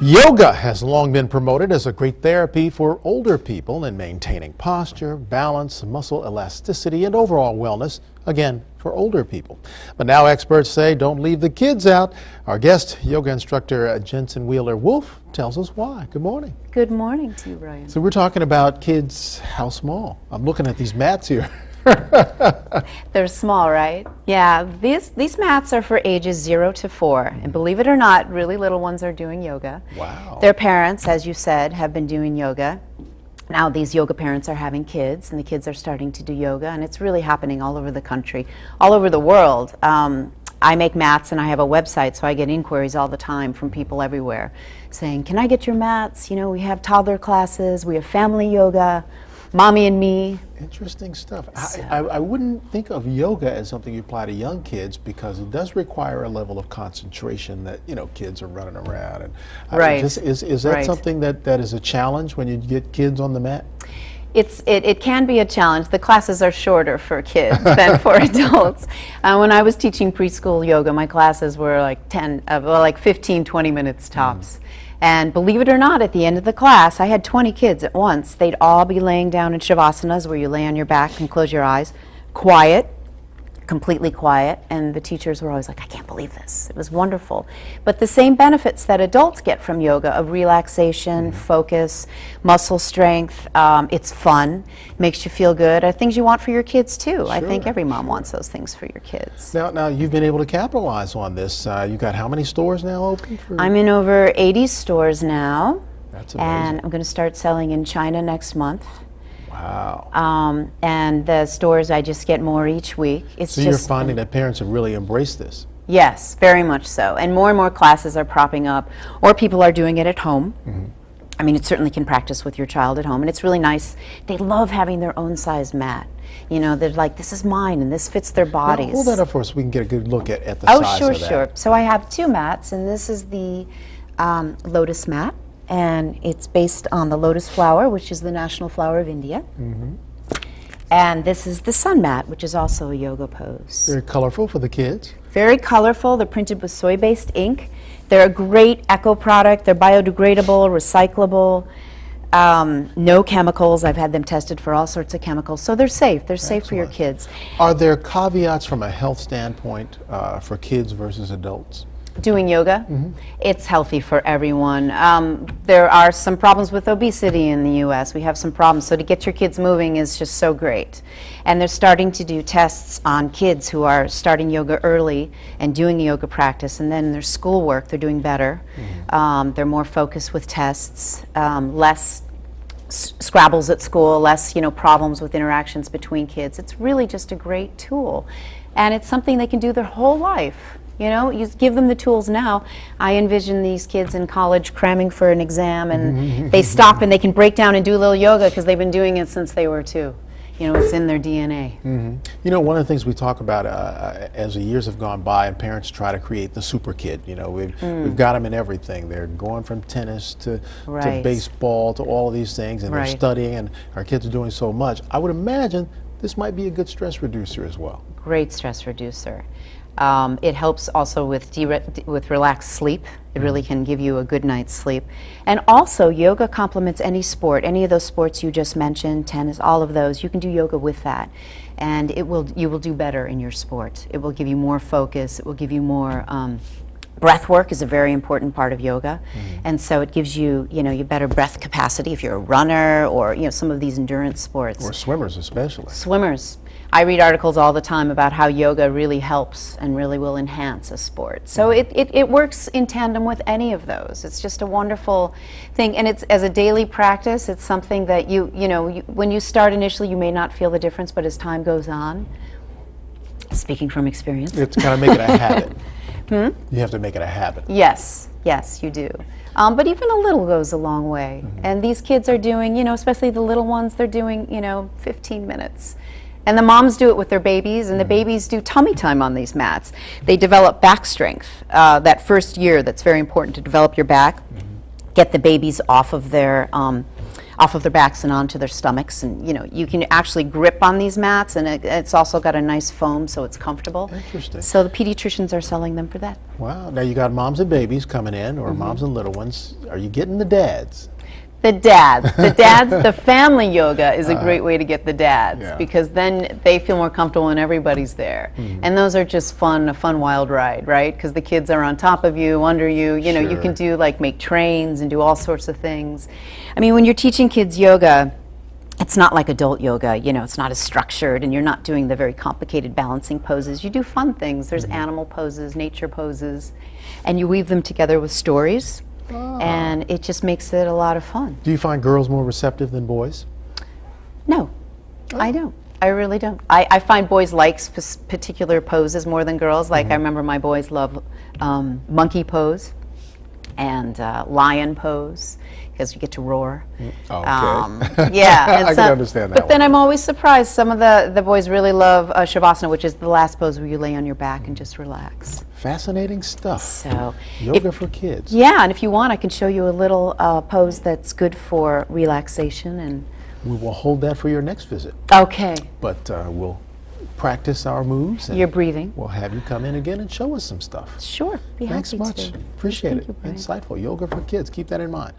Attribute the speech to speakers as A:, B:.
A: Yoga has long been promoted as a great therapy for older people in maintaining posture, balance, muscle elasticity, and overall wellness, again, for older people. But now experts say don't leave the kids out. Our guest, yoga instructor Jensen Wheeler Wolfe, tells us why. Good morning.
B: Good morning to you, Brian.
A: So we're talking about kids, how small? I'm looking at these mats here.
B: They're small, right? Yeah, these mats are for ages 0 to 4. And believe it or not, really little ones are doing yoga.
A: Wow.
B: Their parents, as you said, have been doing yoga. Now these yoga parents are having kids, and the kids are starting to do yoga, and it's really happening all over the country, all over the world. I make mats and I have a website, so I get inquiries all the time from people everywhere saying, can I get your mats? You know, we have toddler classes, we have family yoga, mommy and me.
A: Interesting stuff. I wouldn't think of yoga as something you apply to young kids because it does require a level of concentration that, you know, kids are running around. And
B: right.
A: Is that something that is a challenge when you get kids on the mat?
B: It can be a challenge. The classes are shorter for kids than for adults. When I was teaching preschool yoga, my classes were like 15, 20 minutes tops. And believe it or not, at the end of the class, I had 20 kids at once. They'd all be laying down in shavasana, where you lay on your back and close your eyes, quiet, completely quiet, and the teachers were always like, I can't believe this. It was wonderful. But the same benefits that adults get from yoga of relaxation, focus, muscle strength, it's fun, makes you feel good, are things you want for your kids too. Sure. I think every mom wants those things for your kids.
A: Now you've been able to capitalize on this. You got how many stores now open?
B: I'm in over 80 stores now.
A: That's amazing.
B: And I'm going to start selling in China next month.
A: Wow.
B: And the stores, I just get more each week.
A: So you're finding that parents have really embraced this?
B: Yes, very much so. And more classes are propping up, or people are doing it at home. I mean, it certainly can practice with your child at home, and it's really nice. They love having their own size mat. You know, they're like, this is mine, and this fits their bodies.
A: Now, hold that up for us so we can get a good look at the size of that.
B: Oh, sure. So I have 2 mats, and this is the lotus mat. And it's based on the lotus flower, which is the national flower of India. And this is the sun mat, which is also a yoga pose.
A: Very colorful for the kids.
B: Very colorful. They're printed with soy-based ink. They're a great eco product. They're biodegradable, recyclable, no chemicals. I've had them tested for all sorts of chemicals. So they're safe. They're safe for your kids.
A: Are there caveats from a health standpoint for kids versus adults?
B: Doing yoga, it's healthy for everyone. There are some problems with obesity in the U.S. We have some problems, so to get your kids moving is just so great. And they're starting to do tests on kids who are starting yoga early and doing yoga practice, and then their schoolwork, they're doing better. They're more focused with tests, less scrabbles at school, less problems with interactions between kids. It's really just a great tool, and it's something they can do their whole life. You know, you give them the tools now. I envision these kids in college cramming for an exam, and they stop and they can break down and do a little yoga because they've been doing it since they were 2. You know, it's in their DNA.
A: You know, one of the things we talk about as the years have gone by and parents try to create the super kid, you know, we've got them in everything. They're going from tennis to baseball to all of these things, and they're studying, and our kids are doing so much. I would imagine this might be a good stress reducer as well.
B: Great stress reducer. It helps also with relaxed sleep. It really can give you a good night's sleep. And also, yoga complements any sport, any of those sports you just mentioned, tennis, all of those. You can do yoga with that, and you will do better in your sport. It will give you more focus. It will give you more breath work is a very important part of yoga, and so it gives you, you better breath capacity if you're a runner or some of these endurance sports.
A: Or swimmers especially.
B: Swimmers. I read articles all the time about how yoga really helps and really will enhance a sport. So it works in tandem with any of those. It's just a wonderful thing, and it's as a daily practice. It's something that when you start initially, you may not feel the difference, but as time goes on, speaking from experience,
A: it's kind of make it a habit. You have to make it a habit.
B: Yes, you do. But even a little goes a long way. And these kids are doing, especially the little ones, they're doing, 15 minutes. And the moms do it with their babies, and the babies do tummy time on these mats. They develop back strength. That first year, that's very important to develop your back. Get the babies off of their off of their backs and onto their stomachs, and you can actually grip on these mats, and it's also got a nice foam, so it's comfortable.
A: Interesting.
B: So the pediatricians are selling them for that.
A: Wow. Now you got moms and babies coming in, or moms and little ones. Are you getting the dads?
B: The dads, the family yoga is a great way to get the dads, because then they feel more comfortable and everybody's there. And those are just a fun wild ride, right? Because the kids are on top of you, under you, you can do make trains and do all sorts of things. I mean, when you're teaching kids yoga, it's not like adult yoga, it's not as structured, and you're not doing the very complicated balancing poses. You do fun things. There's animal poses, nature poses, and you weave them together with stories. And it just makes it a lot of fun.
A: Do you find girls more receptive than boys?
B: No, I don't. I really don't. I find boys like particular poses more than girls. Like I remember my boys love monkey pose and lion pose, because you get to roar.
A: Okay.
B: Yeah.
A: I can understand that.
B: But then I'm always surprised. Some of the boys really love Shavasana, which is the last pose where you lay on your back and just relax.
A: Fascinating stuff.
B: So,
A: yoga for kids.
B: Yeah, and if you want, I can show you a little pose that's good for relaxation. And
A: we will hold that for your next visit.
B: Okay.
A: But we'll practice our moves. And
B: you're breathing.
A: We'll have you come in again and show us some stuff.
B: Sure. Be
A: Thanks
B: happy
A: much.
B: to.
A: Appreciate
B: Thank
A: it.
B: you, Brian.
A: Insightful. Yoga for kids. Keep that in mind.